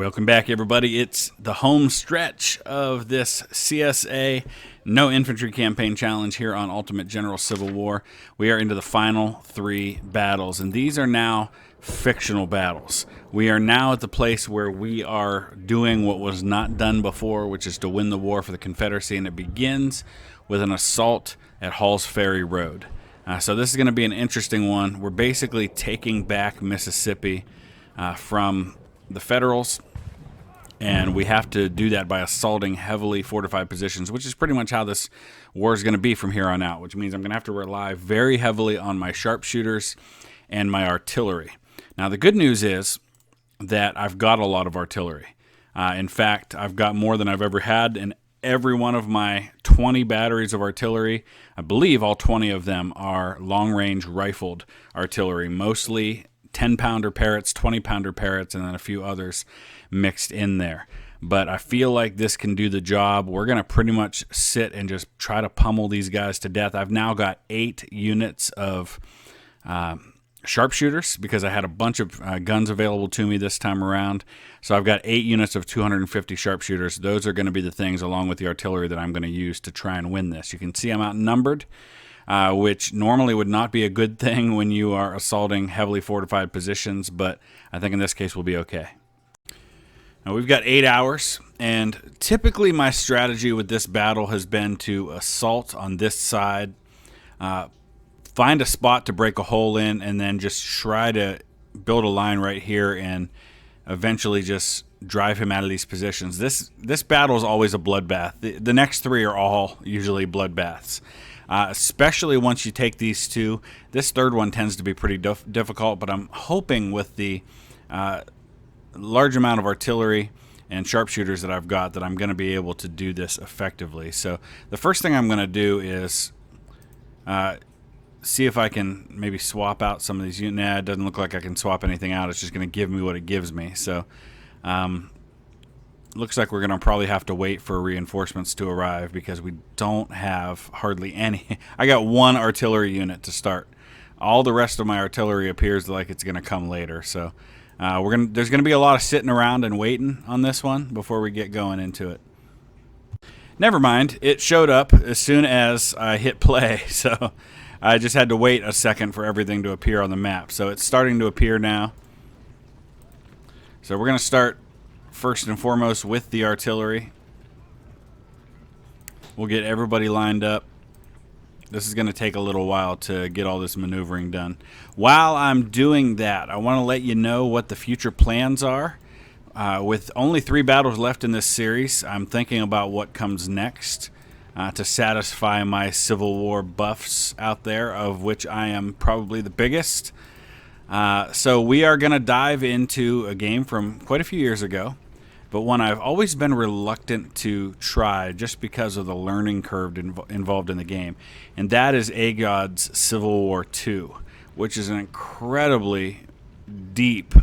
Welcome back, everybody. It's the home stretch of this CSA No Infantry Campaign Challenge here on Ultimate General Civil War. We are into the final 3 battles, and these are now fictional battles. We are now at the place where we are doing what was not done before, which is to win the war for the Confederacy, and it begins with an assault at Hall's Ferry Road. So this is going to be an interesting one. We're basically taking back Mississippi from the Federals, and we have to do that by assaulting heavily fortified positions, which is pretty much how this war is going to be from here on out, which means I'm going to have to rely very heavily on my sharpshooters and my artillery. Now, the good news is that I've got a lot of artillery. In fact, I've got more than I've ever had, and every one of my 20 batteries of artillery, I believe all 20 of them are long-range rifled artillery, mostly 10-pounder Parrots, 20-pounder Parrots, and then a few others mixed in there. But I feel like this can do the job. We're going to pretty much sit and just try to pummel these guys to death. I've now got 8 units of sharpshooters because I had a bunch of guns available to me this time around. So I've got 8 units of 250 sharpshooters. Those are going to be the things, along with the artillery, that I'm going to use to try and win this. You can see I'm outnumbered, which normally would not be a good thing when you are assaulting heavily fortified positions, but I think in this case we'll be okay. Now we've got 8 hours, and typically my strategy with this battle has been to assault on this side, find a spot to break a hole in, and then just try to build a line right here and eventually just drive him out of these positions. This battle is always a bloodbath. The next 3 are all usually bloodbaths. Especially once you take these 2. This third one tends to be pretty difficult, but I'm hoping with the large amount of artillery and sharpshooters that I've got that I'm going to be able to do this effectively. So the first thing I'm going to do is see if I can maybe swap out some of these units. Nah, it doesn't look like I can swap anything out. It's just going to give me what it gives me. So looks like we're going to probably have to wait for reinforcements to arrive because we don't have hardly any. I got 1 artillery unit to start. All the rest of my artillery appears like it's going to come later. So there's going to be a lot of sitting around and waiting on this one before we get going into it. Never mind. It showed up as soon as I hit play. So I just had to wait a second for everything to appear on the map. So it's starting to appear now. So we're going to start first and foremost with the artillery. We'll get everybody lined up. This is going to take a little while to get all this maneuvering done. While I'm doing that, I want to let you know what the future plans are. With only 3 battles left in this series, I'm thinking about what comes next to satisfy my Civil War buffs out there, of which I am probably the biggest. So we are going to dive into a game from quite a few years ago, but one I've always been reluctant to try just because of the learning curve involved in the game, and that is Agod's Civil War II, which is an incredibly deep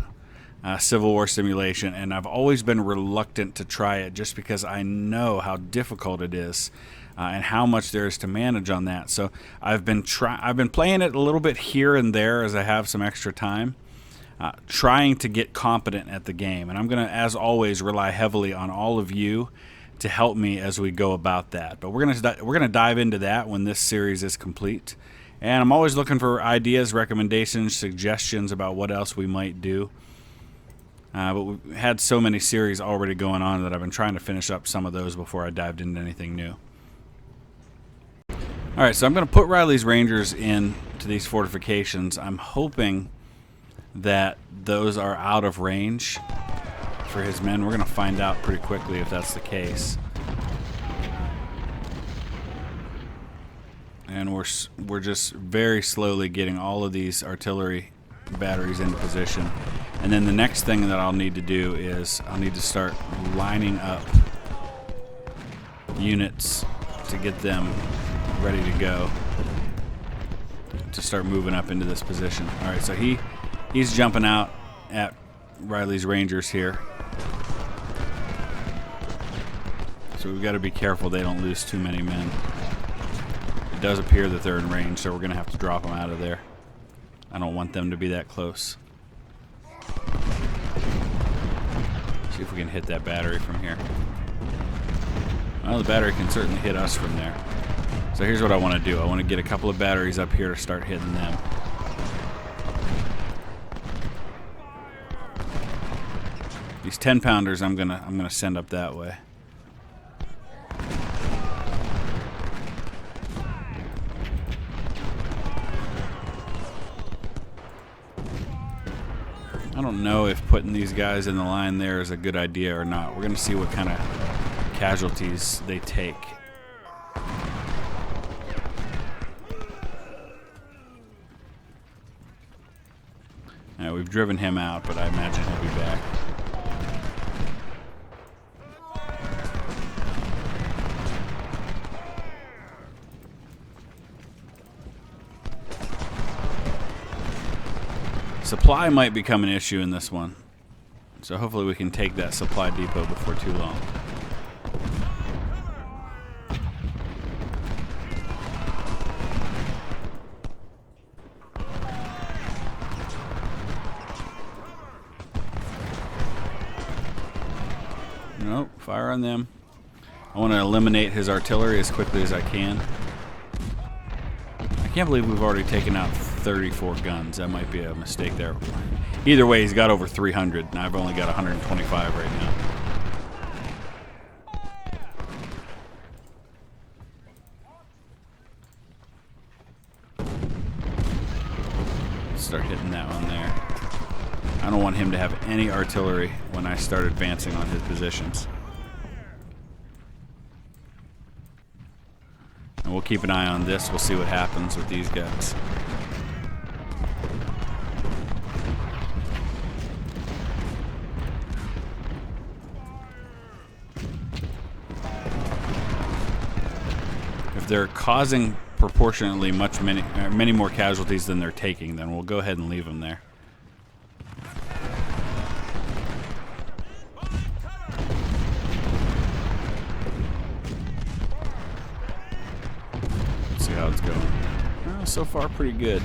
Civil War simulation, and I've always been reluctant to try it just because I know how difficult it is and how much there is to manage on that. So I've been playing it a little bit here and there as I have some extra time, trying to get competent at the game. And I'm going to, as always, rely heavily on all of you to help me as we go about that. But we're going to dive into that when this series is complete. And I'm always looking for ideas, recommendations, suggestions about what else we might do. But we've had so many series already going on that I've been trying to finish up some of those before I dived into anything new. Alright, so I'm going to put Riley's Rangers into these fortifications. I'm hoping that those are out of range for his men. We're going to find out pretty quickly if that's the case. And we're just very slowly getting all of these artillery batteries into position. And then the next thing that I'll need to do is I'll need to start lining up units to get them ready to go to start moving up into this position. Alright, so he's jumping out at Riley's Rangers here. So we've got to be careful they don't lose too many men. It does appear that they're in range, so we're going to have to drop them out of there. I don't want them to be that close. See if we can hit that battery from here. Well, the battery can certainly hit us from there. So here's what I want to do. I want to get a couple of batteries up here to start hitting them. These 10-pounders I'm gonna send up that way. I don't know if putting these guys in the line there is a good idea or not. We're gonna see what kind of casualties they take. We've driven him out, but I imagine he'll be back. Supply might become an issue in this one, so hopefully we can take that supply depot before too long. Nope, fire on them. I want to eliminate his artillery as quickly as I can. I can't believe we've already taken out 34 guns. That might be a mistake there. Either way, he's got over 300, and I've only got 125 right now. Let's start hitting that one there. I don't want him to have any artillery when I start advancing on his positions. And we'll keep an eye on this. We'll see what happens with these guys. If they're causing proportionately many more casualties than they're taking, then we'll go ahead and leave them there. See how it's going. Well, so far pretty good.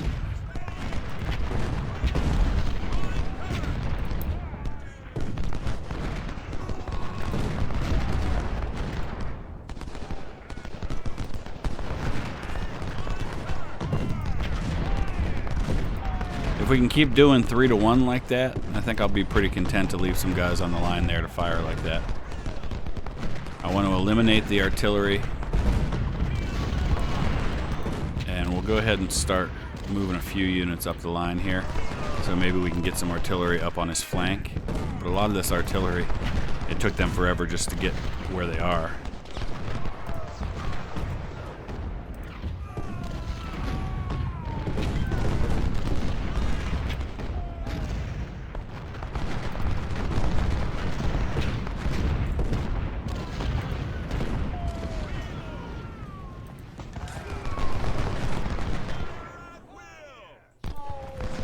If we can keep doing 3-to-1 like that, I think I'll be pretty content to leave some guys on the line there to fire like that. I want to eliminate the artillery. And we'll go ahead and start moving a few units up the line here. So maybe we can get some artillery up on his flank. But a lot of this artillery, it took them forever just to get where they are.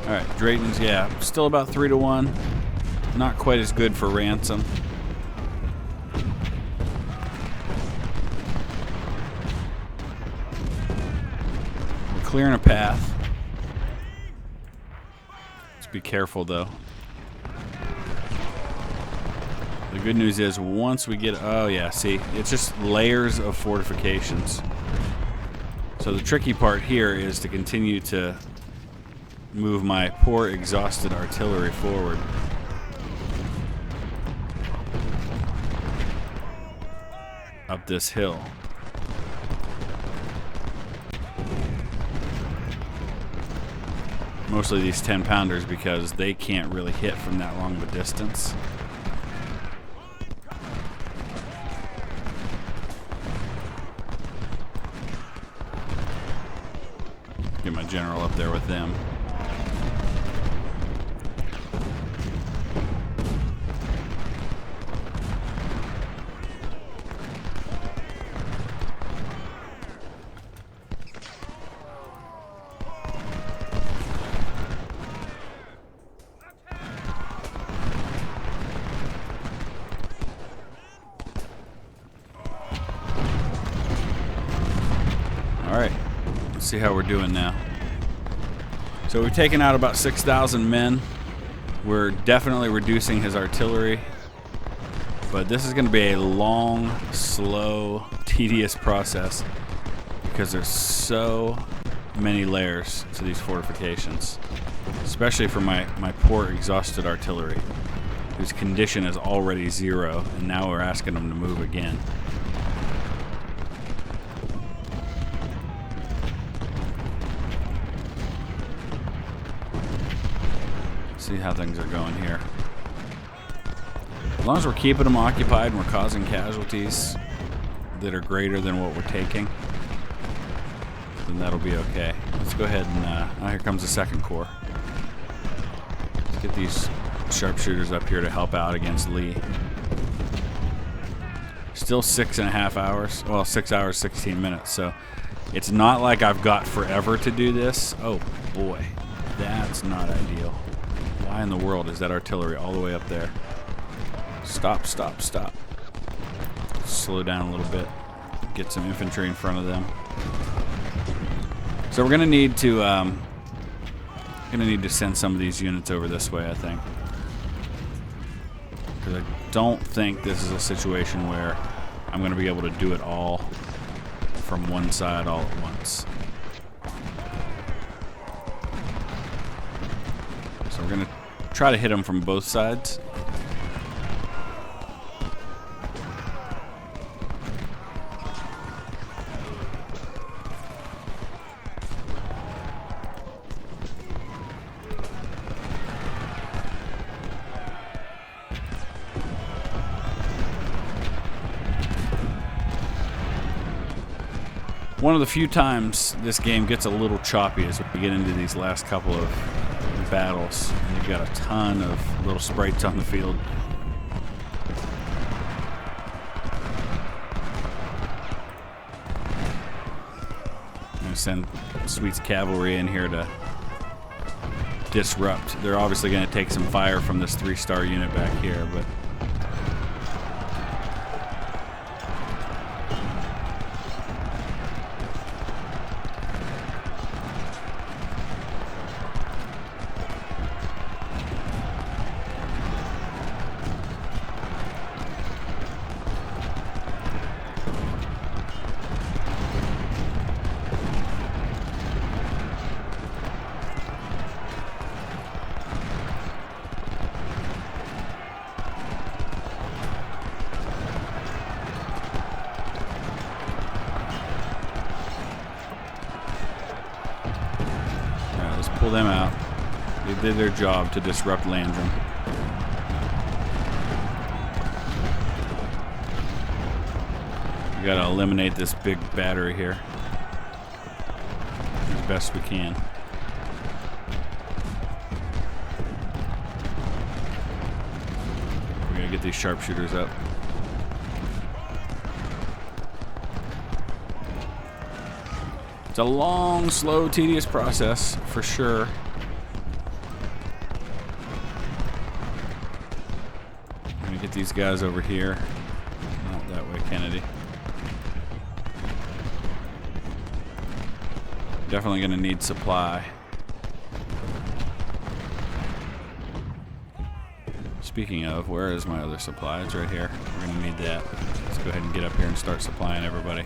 Alright, Drayton's, yeah, still about 3-to-1. Not quite as good for ransom. We're clearing a path. Let's be careful, though. The good news is once we get... Oh, yeah, see, it's just layers of fortifications. So the tricky part here is to continue to move my poor exhausted artillery forward. Up this hill. Mostly these 10-pounders because they can't really hit from that long of a distance. Get my general up there with them. Alright, let's see how we're doing now. So we've taken out about 6,000 men. We're definitely reducing his artillery. But this is going to be a long, slow, tedious process because there's so many layers to these fortifications, especially for my poor exhausted artillery, whose condition is already 0, and now we're asking them to move again. See how things are going here. As long as we're keeping them occupied and we're causing casualties that are greater than what we're taking, then that'll be okay. Let's go ahead and, oh, here comes the 2nd Corps. Let's get these sharpshooters up here to help out against Lee. Still 6.5 hours. Well, 6 hours, 16 minutes. So it's not like I've got forever to do this. Oh, boy. That's not ideal. Why in the world is that artillery all the way up there? Stop, stop, stop. Slow down a little bit. Get some infantry in front of them. So we're gonna need to send some of these units over this way, I think, because I don't think this is a situation where I'm gonna be able to do it all from one side all at once. So we're gonna try to hit them from both sides. One of the few times this game gets a little choppy is when we get into these last couple of battles, and you've got a ton of little sprites on the field. I'm going to send Sweet's cavalry in here to disrupt. They're obviously going to take some fire from this 3-star unit back here, but pull them out. They did their job to disrupt Landrum. We gotta eliminate this big battery here as best we can. We gotta get these sharpshooters up. It's a long, slow, tedious process, for sure. I'm gonna get these guys over here. Not that way, Kennedy. Definitely gonna need supply. Speaking of, where is my other supply? It's right here. We're gonna need that. Let's go ahead and get up here and start supplying everybody.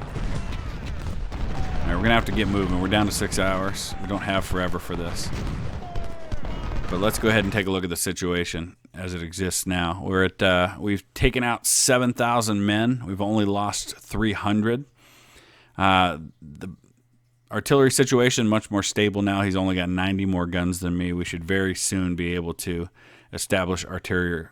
Alright, we're gonna have to get moving. We're down to 6 hours. We don't have forever for this. But let's go ahead and take a look at the situation as it exists now. We're at we've taken out 7,000 men. We've only lost 300. The artillery situation much more stable now. He's only got 90 more guns than me. We should very soon be able to establish artillery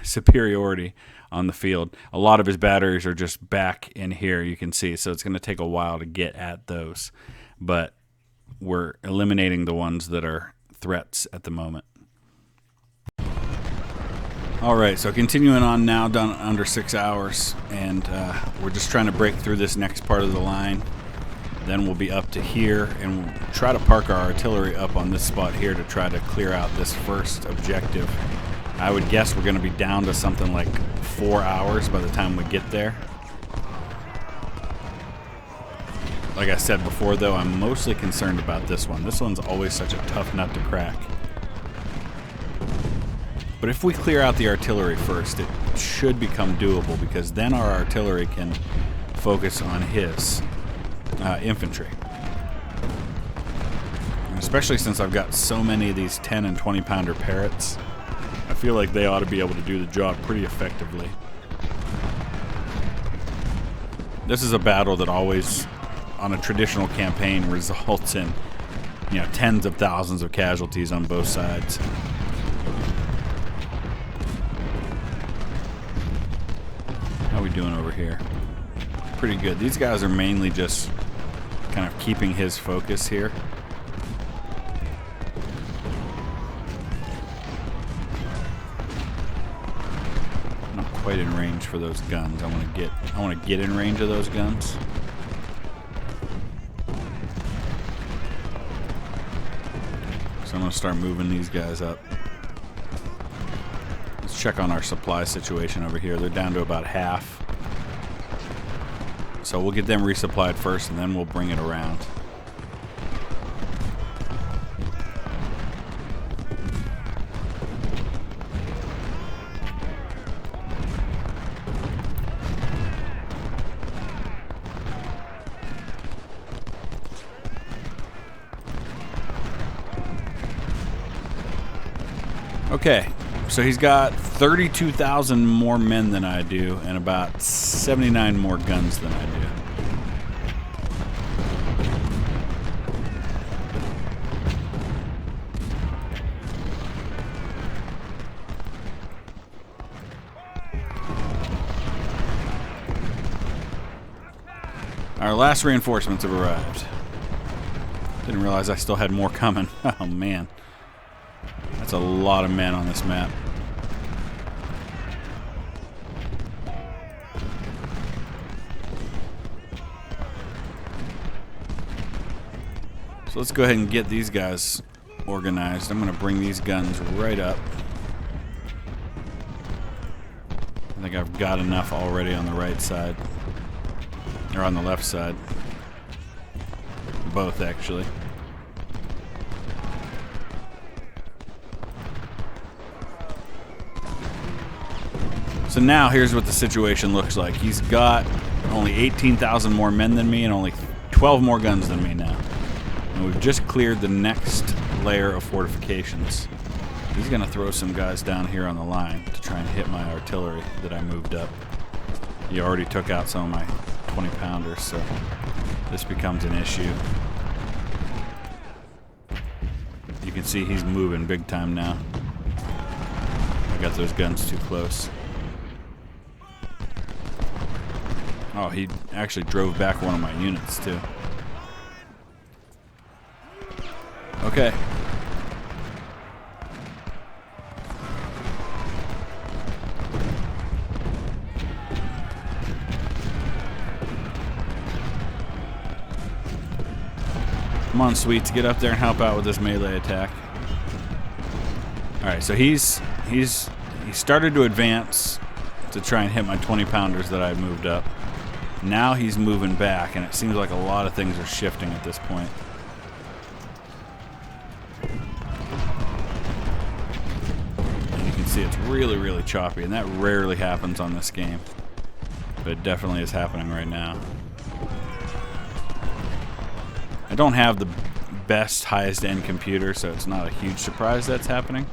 superiority on the field. A lot of his batteries are just back in here, you can see, so it's going to take a while to get at those, but we're eliminating the ones that are threats at the moment. Alright, so continuing on now, done under 6 hours, and we're just trying to break through this next part of the line. Then we'll be up to here, and we'll try to park our artillery up on this spot here to try to clear out this first objective. I would guess we're going to be down to something like 4 hours by the time we get there. Like I said before, though, I'm mostly concerned about this one. This one's always such a tough nut to crack. But if we clear out the artillery first, it that should become doable, because then our artillery can focus on his infantry. And especially since I've got so many of these 10 and 20 pounder parrots, I feel like they ought to be able to do the job pretty effectively. This is a battle that always, on a traditional campaign, results in, you know, tens of thousands of casualties on both sides. How are we doing over here? Pretty good. These guys are mainly just kind of keeping his focus here. Not quite in range for those guns. I want to get in range of those guns. So I'm going to start moving these guys up. Let's check on our supply situation over here. They're down to about half. So we'll get them resupplied first, and then we'll bring it around. Okay, so he's got 32,000 more men than I do, and about 79 more guns than I do. Our last reinforcements have arrived. Didn't realize I still had more coming. Oh man. That's a lot of men on this map. So let's go ahead and get these guys organized. I'm going to bring these guns right up. I think I've got enough already on the right side. Or on the left side. Both, actually. So now here's what the situation looks like. He's got only 18,000 more men than me and only 12 more guns than me now. And we've just cleared the next layer of fortifications. He's going to throw some guys down here on the line to try and hit my artillery that I moved up. He already took out some of my 20 pounders, so this becomes an issue. You can see he's moving big time now. I got those guns too close. Oh, he actually drove back one of my units, too. Okay. Come on, Sweets, get up there and help out with this melee attack. Alright, so he started to advance to try and hit my 20 pounders that I had moved up. Now he's moving back, and it seems like a lot of things are shifting at this point. And you can see it's really, really choppy, and that rarely happens on this game. But it definitely is happening right now. I don't have the best, highest-end computer, so it's not a huge surprise that's happening.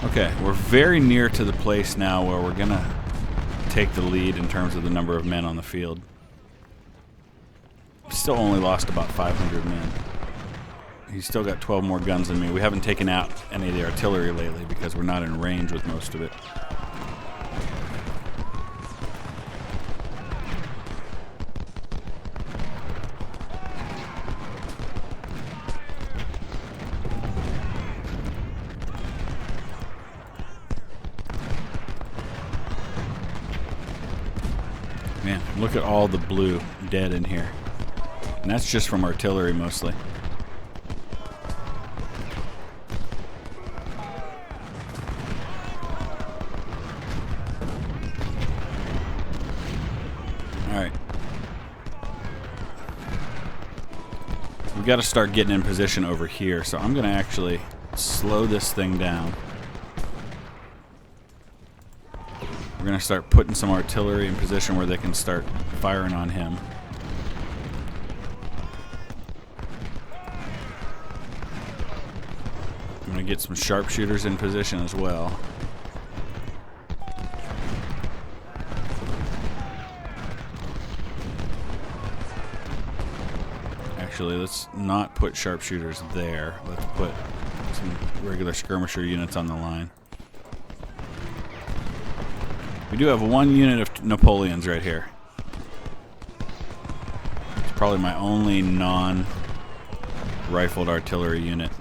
Okay, we're very near to the place now where we're going to take the lead in terms of the number of men on the field. Still only lost about 500 men. He's still got 12 more guns than me. We haven't taken out any of the artillery lately because we're not in range with most of it. Man, look at all the blue dead in here. And that's just from artillery mostly. got to start getting in position over here. So I'm going to actually slow this thing down. We're going to start putting some artillery in position where they can start firing on him. I'm going to get some sharpshooters in position as well. Actually, let's not put sharpshooters there. Let's put some regular skirmisher units on the line. We do have one unit of Napoleons right here. It's probably my only non-rifled artillery unit.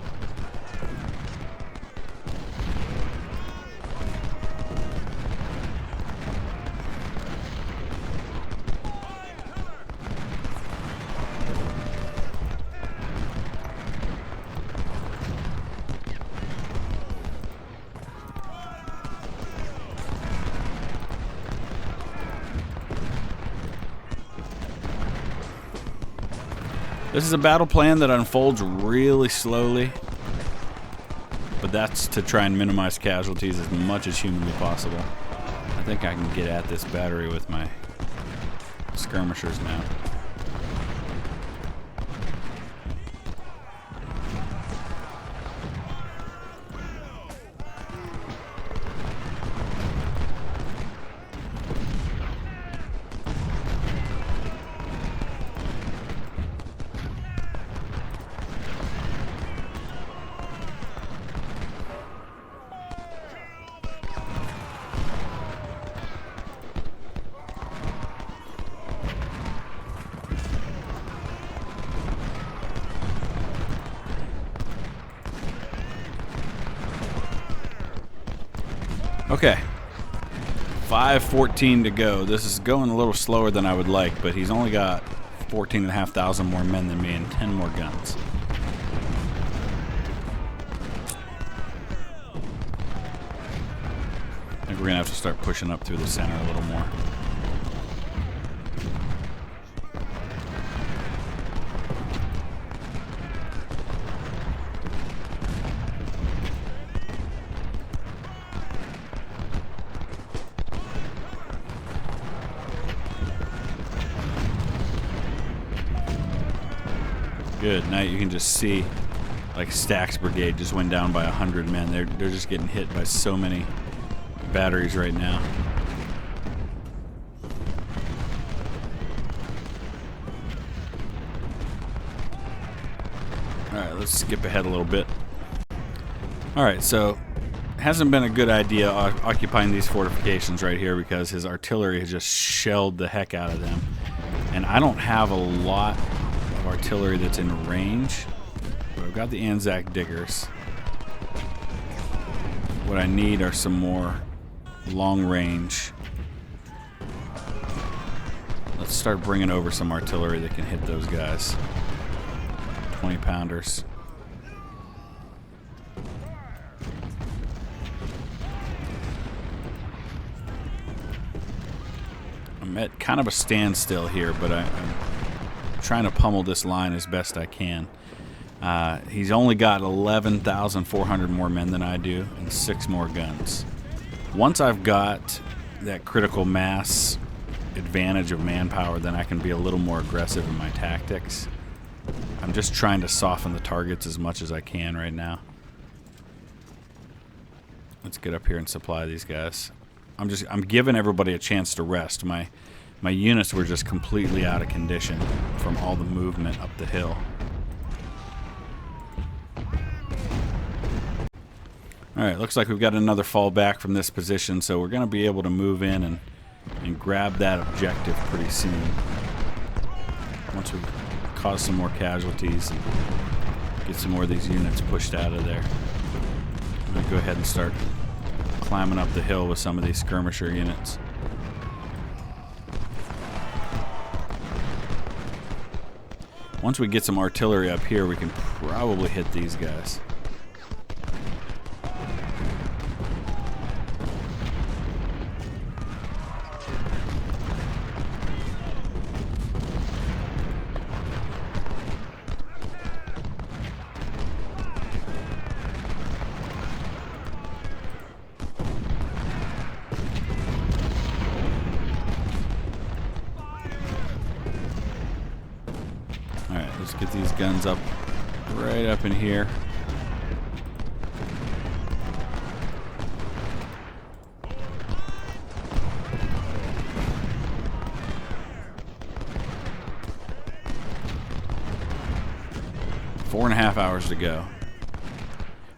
This is a battle plan that unfolds really slowly, but that's to try and minimize casualties as much as humanly possible. I think I can get at this battery with my skirmishers now. Okay, 5:14 to go. This is going a little slower than I would like, but he's only got 14,500 more men than me and 10 more guns. I think we're gonna have to start pushing up through the center a little more. Good. Now you can just see, like, Stack's brigade just went down by 100 men. They're just getting hit by so many batteries right now. Alright, let's skip ahead a little bit. Alright, so it hasn't been a good idea occupying these fortifications right here because his artillery has just shelled the heck out of them. And I don't have a lot of artillery that's in range. But I've got the Anzac diggers. What I need are some more long range. Let's start bringing over some artillery that can hit those guys. 20 pounders. I'm at kind of a standstill here, but I'm trying to pummel this line as best I can. He's only got 11,400 more men than I do and 6 more guns. Once I've got that critical mass advantage of manpower, then I can be a little more aggressive in my tactics. I'm just trying to soften the targets as much as I can right now. Let's get up here and supply these guys. I'm giving everybody a chance to rest. My units were just completely out of condition from all the movement up the hill. Alright, looks like we've got another fall back from this position, so we're going to be able to move in and grab that objective pretty soon. Once we cause some more casualties and get some more of these units pushed out of there. I'm going to go ahead and start climbing up the hill with some of these skirmisher units. Once we get some artillery up here, we can probably hit these guys. guns up right up in here. Four and a half hours to go.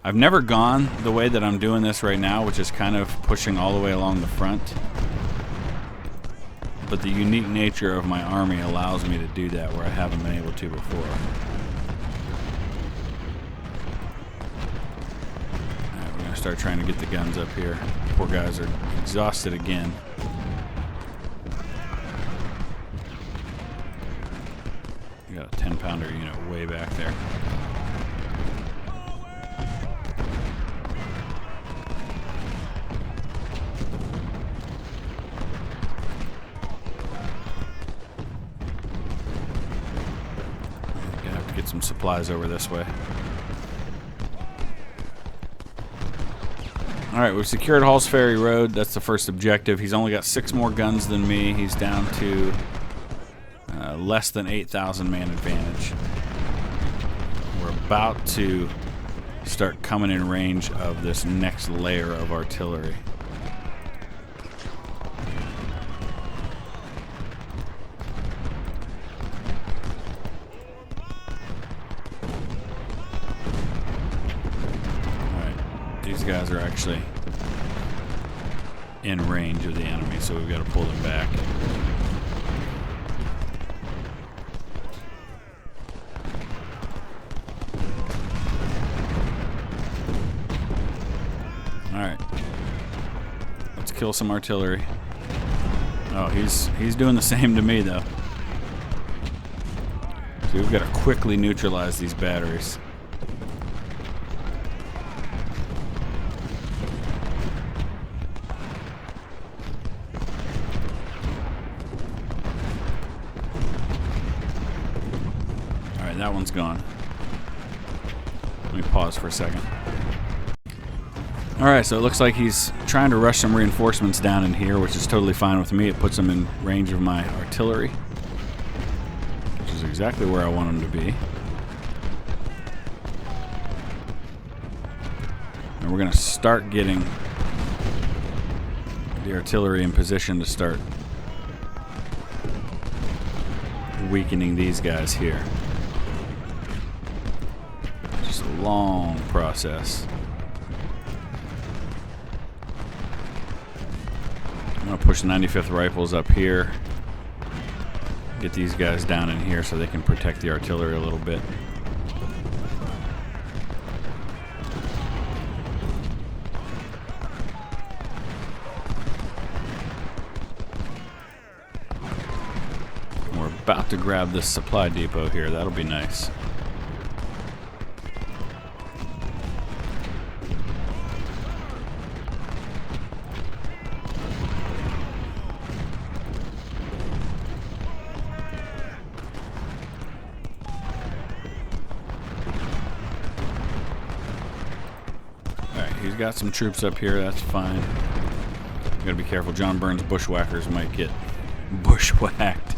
I've never gone the way that I'm doing this right now, which is kind of pushing all the way along the front. But the unique nature of my army allows me to do that where I haven't been able to before. Alright, we're going to start trying to get the guns up here. Poor guys are exhausted again. You got a 10-pounder unit way back there. Get some supplies over this way. Alright, we've secured Hall's Ferry Road. That's the first objective. He's only got 6 more guns than me. He's down to less than 8,000 man advantage. We're about to start coming in range of this next layer of artillery. These guys are actually in range of the enemy, so we've got to pull them back. Alright. Let's kill some artillery. Oh, he's doing the same to me, though. So we've got to quickly neutralize these batteries. That one's gone. Let me pause for a second. Alright, so it looks like he's trying to rush some reinforcements down in here, which is totally fine with me. It puts him in range of my artillery, which is exactly where I want him to be. And we're going to start getting the artillery in position to start weakening these guys here. Long process. I'm going to push the 95th Rifles up here. Get these guys down in here so they can protect the artillery a little bit. We're about to grab this supply depot here. That'll be nice. He's got some troops up here, that's fine. You gotta be careful. John Burns' bushwhackers might get bushwhacked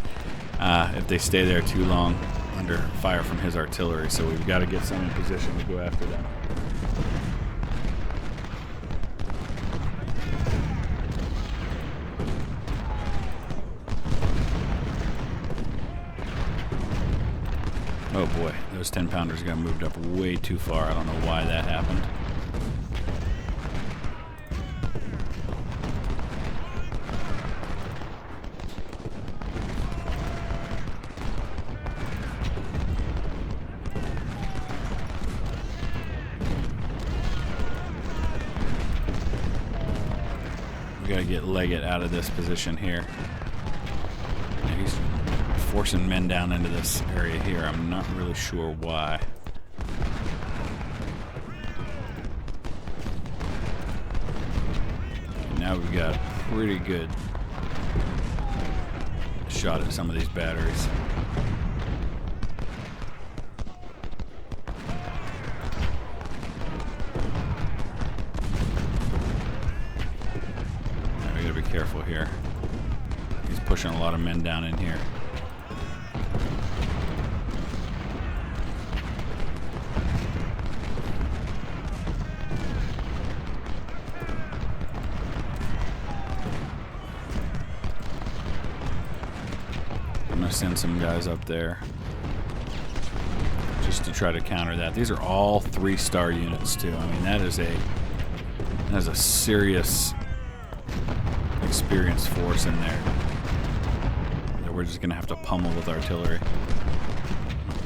if they stay there too long under fire from his artillery, so we've got to get some in position to go after them. Oh boy, those 10-pounders got moved up way too far. I don't know why that happened. We gotta get Leggett out of this position here. He's forcing men down into this area here. I'm not really sure why. And now we've got a pretty good shot at some of these batteries. Now we gotta be careful here. He's pushing a lot of men down in here. to send some guys up there just to try to counter that. These are all 3-star units too. I mean, that is a serious experienced force in there that we're just going to have to pummel with artillery.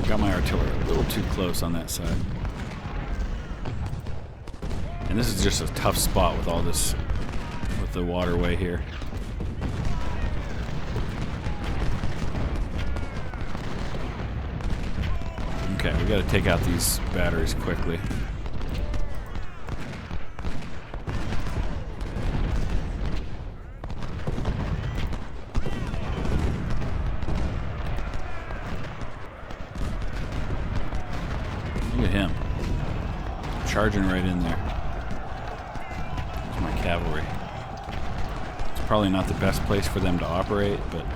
Got my artillery a little too close on that side. And this is just a tough spot with all this, with the waterway here. Okay, we got to take out these batteries quickly. Look at him. Charging right in there. There's my cavalry. It's probably not the best place for them to operate, but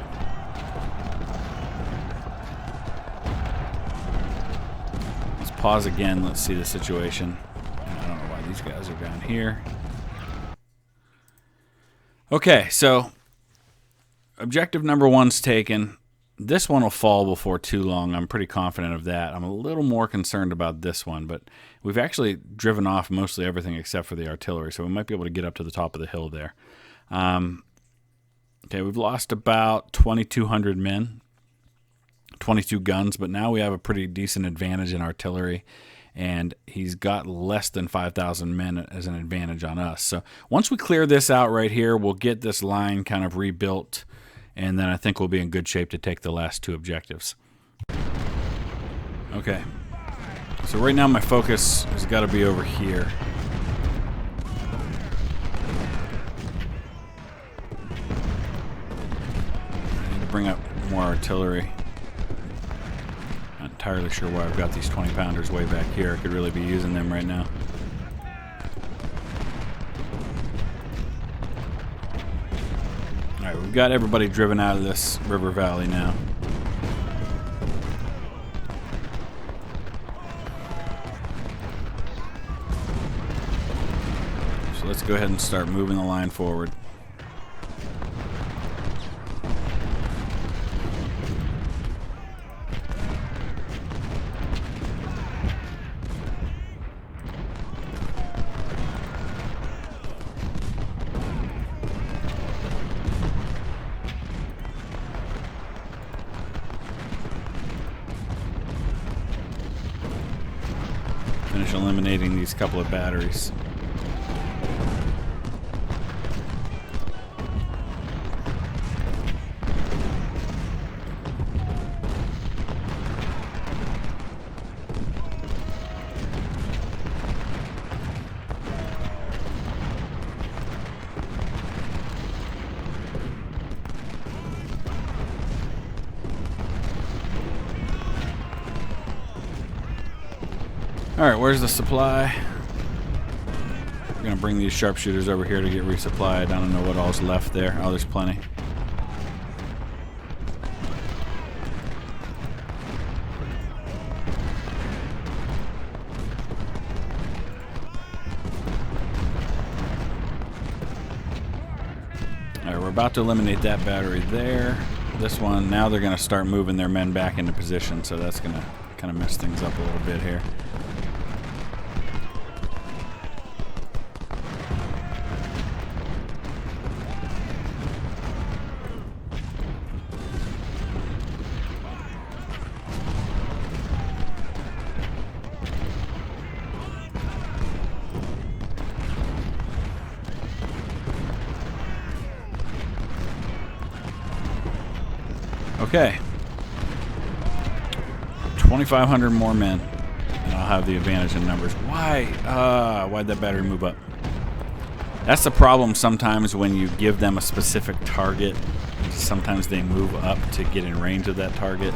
let's pause again. Let's see the situation. And I don't know why these guys are down here. Okay, so objective number 1's taken. This one will fall before too long. I'm pretty confident of that. I'm a little more concerned about this one, but we've actually driven off mostly everything except for the artillery, so we might be able to get up to the top of the hill there. Okay, we've lost about 2,200 men, 22 guns, but now we have a pretty decent advantage in artillery, and he's got less than 5,000 men as an advantage on us. So once we clear this out right here, we'll get this line kind of rebuilt, and then I think we'll be in good shape to take the last 2 objectives. Okay. So right now my focus has got to be over here. I need to bring up more artillery. Not entirely sure why I've got these 20-pounders way back here. I could really be using them right now. Alright, we've got everybody driven out of this river valley now. So let's go ahead and start moving the line forward. Finish eliminating these couple of batteries. Alright, where's the supply? We're going to bring these sharpshooters over here to get resupplied. I don't know what all's left there. Oh, there's plenty. Alright, we're about to eliminate that battery there. This one, now they're going to start moving their men back into position, so that's going to kind of mess things up a little bit here. Okay, 2,500 more men, and I'll have the advantage in numbers. Why'd that battery move up? That's the problem sometimes when you give them a specific target. Sometimes they move up to get in range of that target,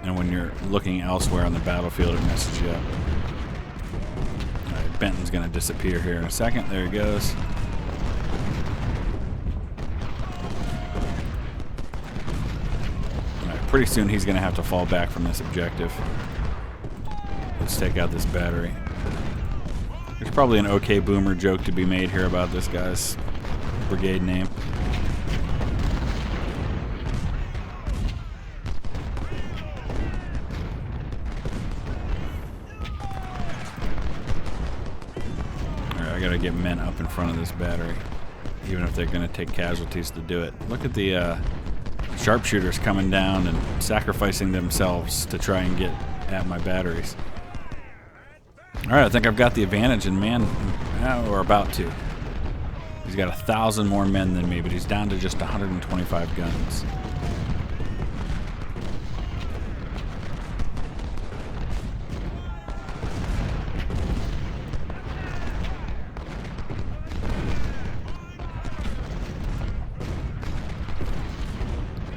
and when you're looking elsewhere on the battlefield, it messes you up. All right, Benton's going to disappear here in a second. There he goes. Pretty soon he's going to have to fall back from this objective. Let's take out this battery. There's probably an OK Boomer joke to be made here about this guy's brigade name. I gotta get men up in front of this battery, even if they're gonna take casualties to do it. Look at the sharpshooters coming down and sacrificing themselves to try and get at my batteries. Alright, I think I've got the advantage in man. We're about to. He's got 1,000 more men than me, but he's down to just 125 guns.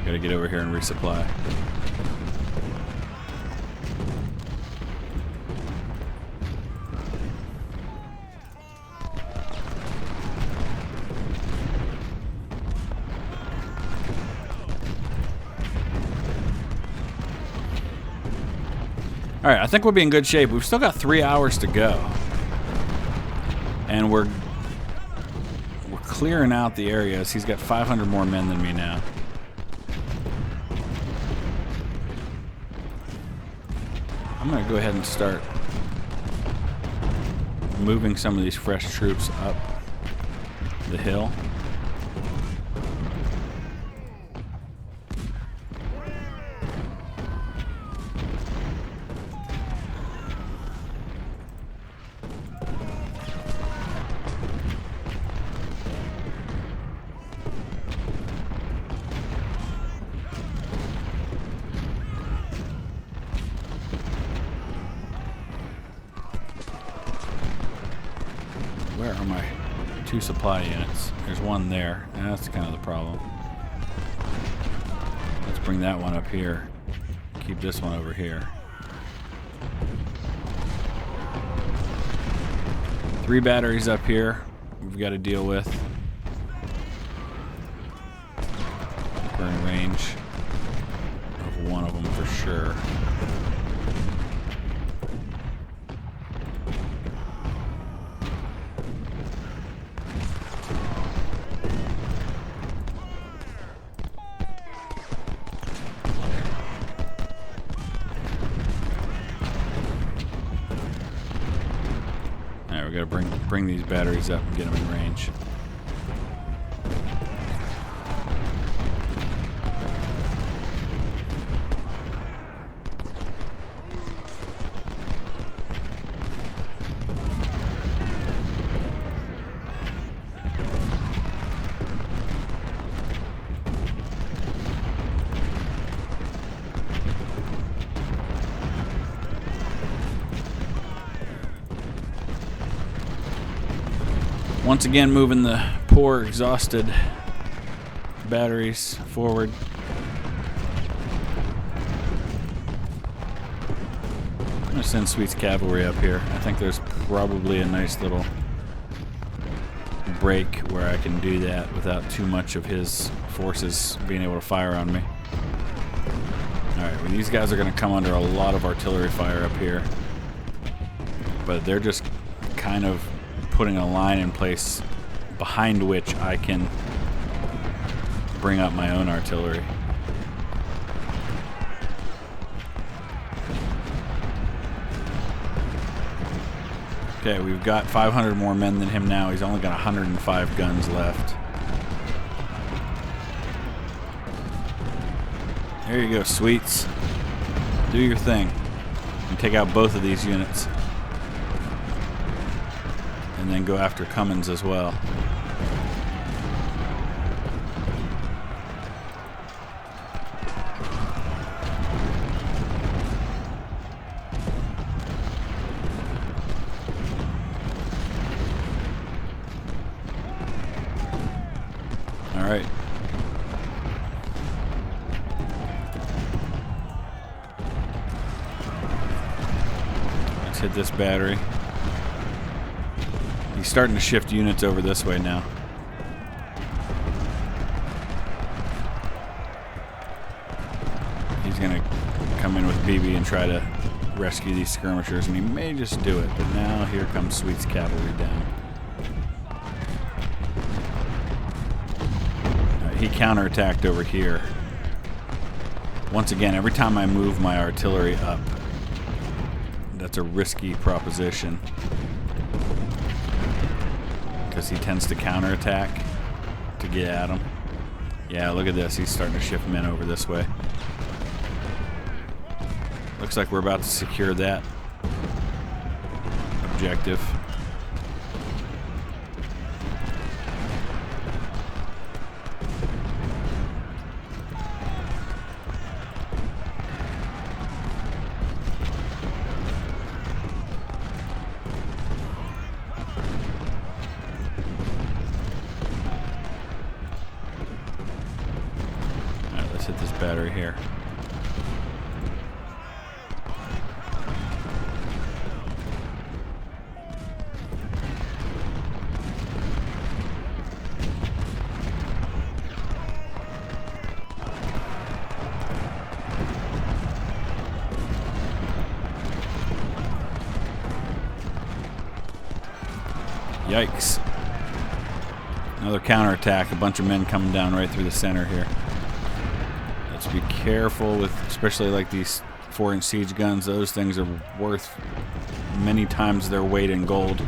Gotta get over here and resupply. Alright, I think we'll be in good shape. We've still got 3 hours to go. And we're clearing out the areas. He's got 500 more men than me now. I'm going to go ahead and start moving some of these fresh troops up the hill. Where are my 2 supply units? There's one there. That's kind of the problem. Let's bring that one up here. Keep this one over here. 3 batteries up here we've got to deal with. We're in range of one of them for sure. We gotta bring these batteries up and get them in range. Once again, moving the poor, exhausted batteries forward. I'm going to send Sweet's cavalry up here. I think there's probably a nice little break where I can do that without too much of his forces being able to fire on me. Alright, well, these guys are going to come under a lot of artillery fire up here. But they're just kind of putting a line in place behind which I can bring up my own artillery. Okay, we've got 500 more men than him now. He's only got 105 guns left. There you go, Sweets. Do your thing. And take out both of these units. And then go after Cummins as well. All right. Let's hit this battery. He's starting to shift units over this way now. He's going to come in with BB and try to rescue these skirmishers, and he may just do it, but now here comes Sweet's cavalry down. He counterattacked over here. Once again, every time I move my artillery up, that's a risky proposition. because he tends to counterattack to get at him. Yeah, look at this. He's starting to shift men over this way. Looks like we're about to secure that objective. Alright, let's hit this battery here. Yikes. Another counterattack. A bunch of men coming down right through the center here. Let's be careful with, especially like these 4-inch siege guns. Those things are worth many times their weight in gold.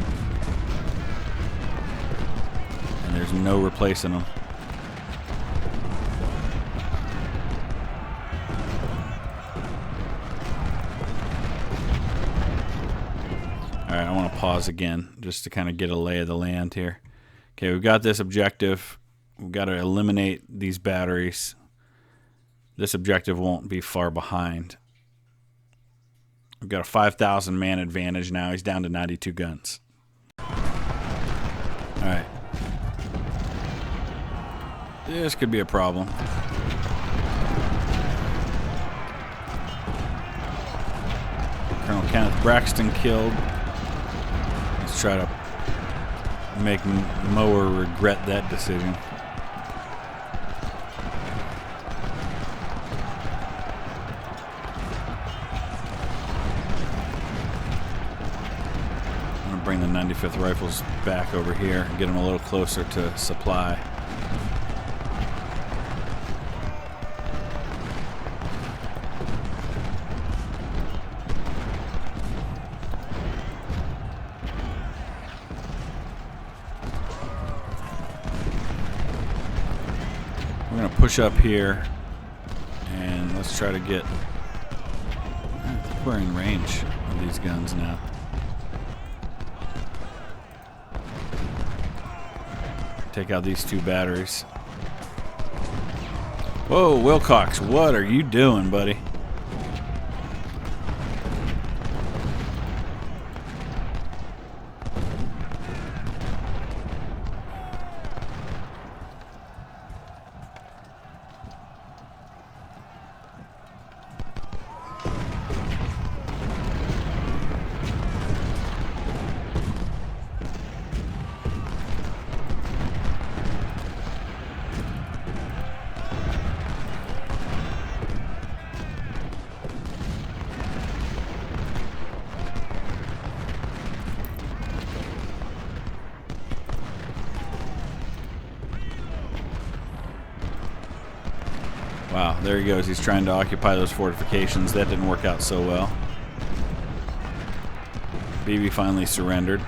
And there's no replacing them. Alright, I want to pause again just to kind of get a lay of the land here. Okay, we've got this objective. We've got to eliminate these batteries. This objective won't be far behind. We've got a 5,000 man advantage now. He's down to 92 guns. Alright. This could be a problem. Colonel Kenneth Braxton killed. Let's try to make Mower regret that decision. I'm going to bring the 95th Rifles back over here and get them a little closer to supply. We're going to push up here and let's try to get, we're in range of these guns now. Take out these two batteries. Whoa, Wilcox, what are you doing, buddy? Wow, there he goes. He's trying to occupy those fortifications. That didn't work out so well. BB finally surrendered.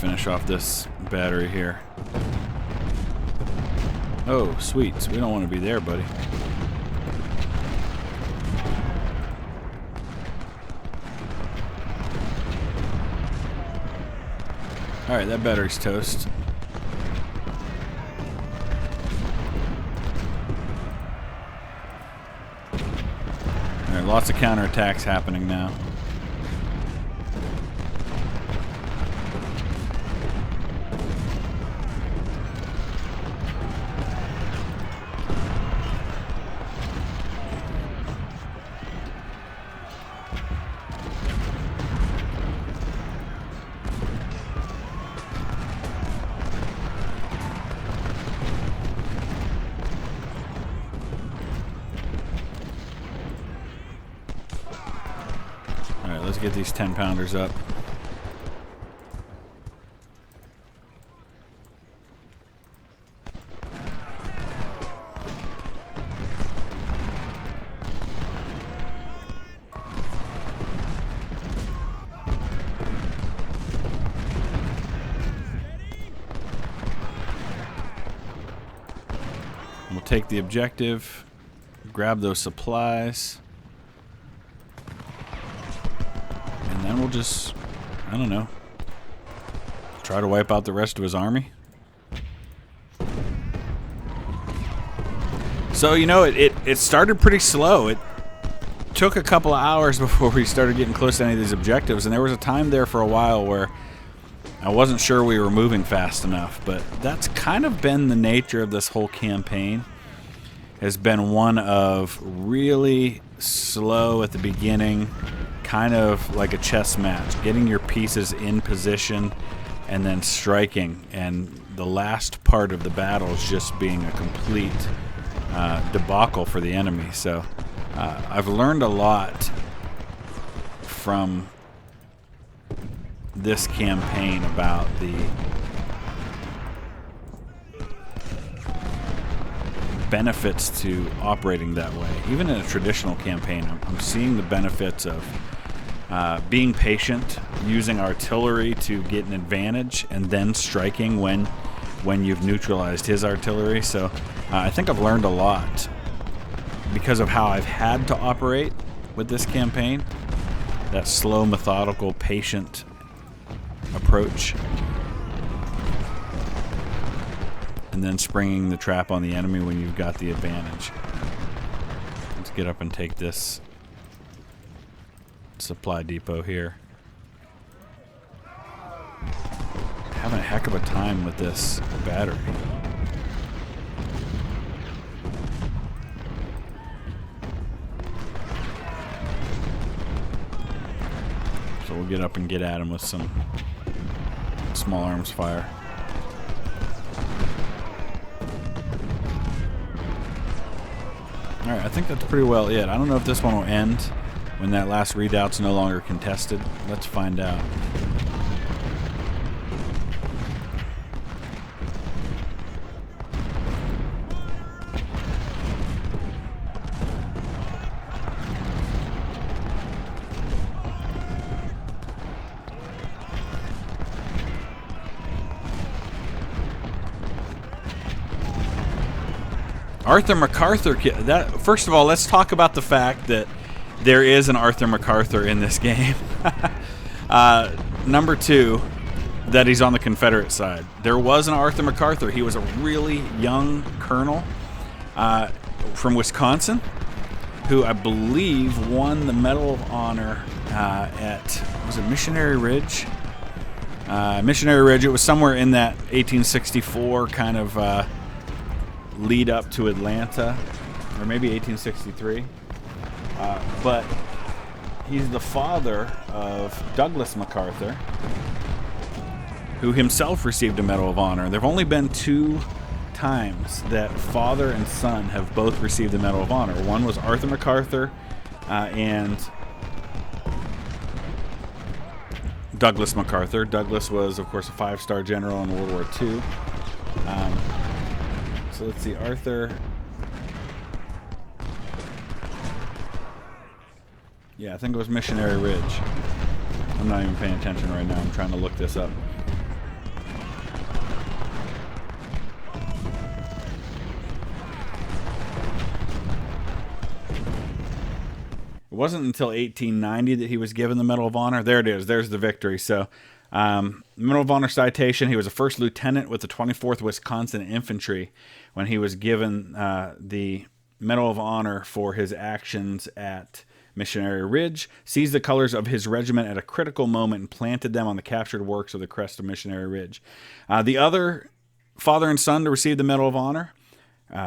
Finish off this battery here. Oh, sweet. So we don't want to be there, buddy. Alright, that battery's toast. Alright, lots of counterattacks happening now. get these 10-pounders up. We'll take the objective, grab those supplies, and then we'll just, I don't know, try to wipe out the rest of his army. So, you know, it started pretty slow. It took a couple of hours before we started getting close to any of these objectives, and there was a time there for a while where I wasn't sure we were moving fast enough, but that's kind of been the nature of this whole campaign. Has been one of really slow at the beginning, kind of like a chess match, getting your pieces in position and then striking, and the last part of the battle is just being a complete debacle for the enemy. So I've learned a lot from this campaign about the benefits to operating that way. Even in a traditional campaign, I'm seeing the benefits of being patient, using artillery to get an advantage, and then striking when you've neutralized his artillery. So I think I've learned a lot because of how I've had to operate with this campaign. That slow, methodical, patient approach, and then springing the trap on the enemy when you've got the advantage. Let's get up and take this supply depot here. Having a heck of a time with this battery. So we'll get up and get at him with some small arms fire. Alright, I think that's pretty well it. I don't know if this one will end when that last redoubt's no longer contested. Let's find out. Arthur Macarthur. First of all, let's talk about the fact that there is an Arthur Macarthur in this game. Number two, that he's on the Confederate side. There was an Arthur Macarthur. He was a really young colonel from Wisconsin who I believe won the Medal of Honor at, was it Missionary Ridge? Missionary Ridge. It was somewhere in that 1864 kind of lead up to Atlanta, or maybe 1863. But he's the father of Douglas Macarthur, who himself received a Medal of Honor. There have only been 2 times that father and son have both received the Medal of Honor. One was Arthur Macarthur and Douglas Macarthur. Douglas was, of course, a 5-star general in World War II. So let's see, Arthur. Yeah, I think it was Missionary Ridge. I'm not even paying attention right now. I'm trying to look this up. It wasn't until 1890 that he was given the Medal of Honor. There it is. There's the victory. So, Medal of Honor citation. He was a first lieutenant with the 24th Wisconsin Infantry when he was given the Medal of Honor for his actions at Missionary Ridge, seized the colors of his regiment at a critical moment and planted them on the captured works of the crest of Missionary Ridge. The other father and son to receive the Medal of Honor,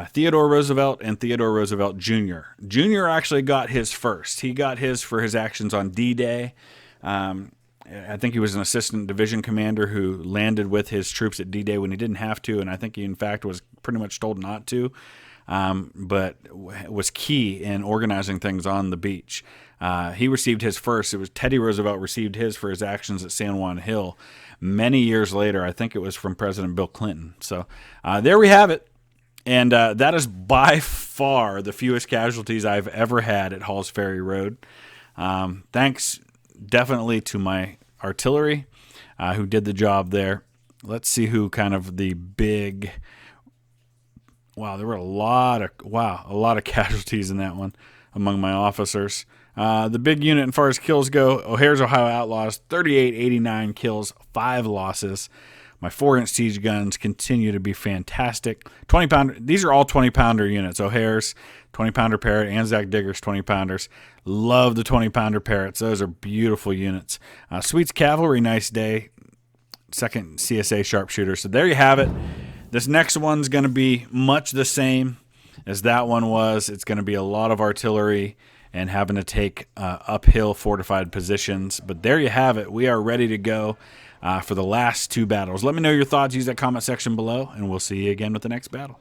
Theodore Roosevelt and Theodore Roosevelt Jr. Jr. actually got his first. He got his for his actions on D-Day. I think he was an assistant division commander who landed with his troops at D-Day when he didn't have to, and I think he, in fact, was pretty much told not to. but was key in organizing things on the beach. He received his first. It was Teddy Roosevelt received his for his actions at San Juan Hill many years later. I think it was from President Bill Clinton. So there we have it. And that is by far the fewest casualties I've ever had at Halls Ferry Road. Thanks definitely to my artillery who did the job there. Let's see who kind of the big... Wow, there were a lot of casualties in that one among my officers. The big unit, as far as kills go, O'Hare's Ohio Outlaws, 3889 kills, 5 losses. My 4-inch siege guns continue to be fantastic. 20-pounder. These are all 20-pounder units. O'Hare's 20-pounder Parrott, Anzac Diggers 20-pounders. Love the 20-pounder Parrotts. Those are beautiful units. Sweets Cavalry, nice day. 2nd CSA sharpshooter. So there you have it. This next one's going to be much the same as that one was. It's going to be a lot of artillery and having to take uphill fortified positions. But there you have it. We are ready to go for the last 2 battles. Let me know your thoughts. Use that comment section below, and we'll see you again with the next battle.